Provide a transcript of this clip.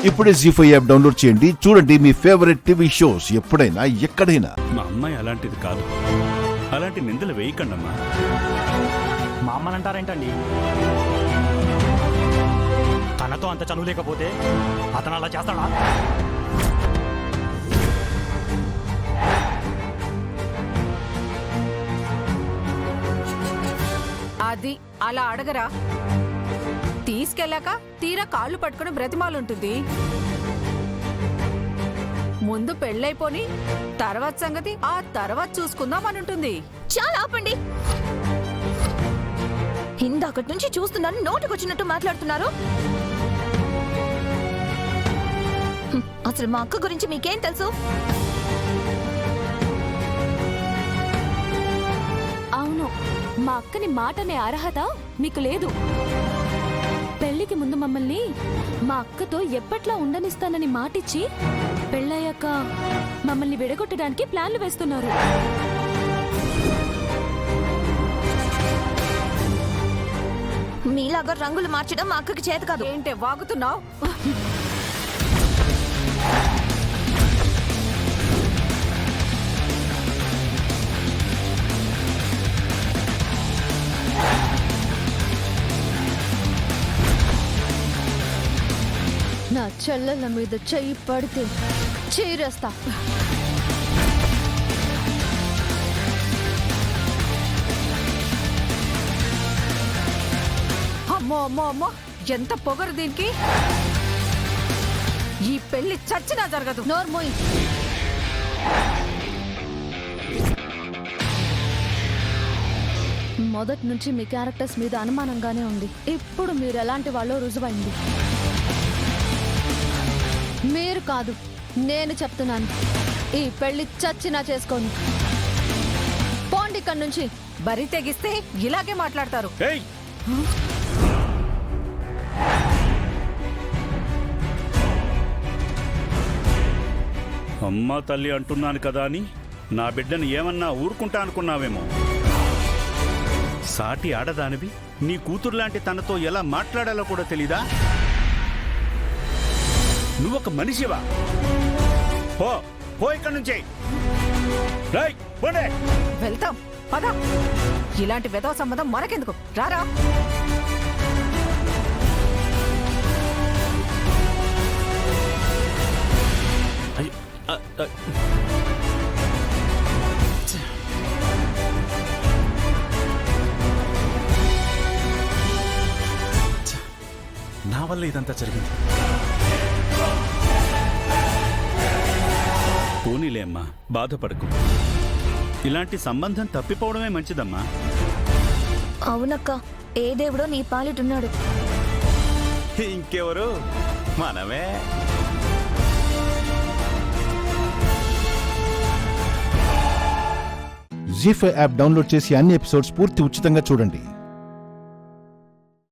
ఇప్పుడే జీ5 app download చేయండి. చూడండి మీ ఫేవరెట్ టీవీ షోస్ ఎప్పుడైనా ఎక్కడైనా. మా అమ్మాయి అలాంటిది కాదు. అలాంటి నిందలు వేయకండమ్మా. మా అమ్మనంటారేంటండి? తనతో అంత చనువు లేకపోతే అతను అలా చేస్తాడా? అది అలా అడగరా. తీసుకెళ్ళాక తీరా కాళ్ళు పట్టుకుని బ్రతిమాలుంటుంది. ముందు పెళ్ళైపోని తర్వాత సంగతి ఆ తర్వాత చూసుకుందాం అని ఉంటుంది. చాలా ఆపండి. ఇందాకటి నుంచి చూస్తున్నాను, నోటికొచ్చినట్టు మాట్లాడుతున్నారు. అసలు మా అక్క గురించి మీకేం తెలుసు? అవును, మా అక్కని మాటనే అర్హత మీకు లేదు. పెళ్లికి ముందు మమ్మల్ని మా అక్కతో ఎప్పట్లా ఉండనిస్తానని మాటిచ్చి పెళ్ళయ్యాక మమ్మల్ని విడగొట్టడానికి ప్లాన్లు వేస్తున్నారు. మీలాగా రంగులు మార్చడం మా అక్కకి చేత కాదు. ఏంటే వాగుతున్నావు? నా చెల్లెల మీద చెయ్యి పడితే చీరేస్తా. అమ్మో అమ్మో అమ్మో, ఎంత పొగరు దీనికి! ఈ పెళ్లి చచ్చినా జరగదు. నోర్మోయ్. మొదటి నుంచి మీ క్యారెక్టర్స్ మీద అనుమానంగానే ఉంది. ఇప్పుడు మీరు ఎలాంటి వాళ్ళో రుజువైంది. మీరు కాదు, నేను చెప్తున్నాను. ఈ పెళ్లి చచ్చినా చేసుకోండి. పోండి ఇక్కడి నుంచి. బరి తెగిస్తే ఇలాగే మాట్లాడతారు. ఏయ్! అమ్మా తల్లి అంటున్నాను కదా అని నా బిడ్డను ఏమన్నా ఊరుకుంటా అనుకున్నావేమో. సాటి ఆడదానివి నీ కూతురులాంటి తనతో ఎలా మాట్లాడాలో కూడా తెలీదా? నువ్వొక మనిషివా? పో పో ఇక్కడి నుంచే. వెళ్తాం పద. ఇలాంటి వెధవ సంబంధం మనకెందుకు? రారా. నా వల్ల ఇదంతా జరిగింది. పోనీలే అమ్మా, బాధపడకు. ఇలాంటి సంబంధం తప్పిపోవడమే మంచిదమ్మా. అవునక్క, ఏ దేవుడో నీ పాలిటున్నాడు. ఇంకెవరు? మనమే. జీ5 యాప్ డౌన్లోడ్ చేసి అన్ని ఎపిసోడ్స్ పూర్తి ఉచితంగా చూడండి.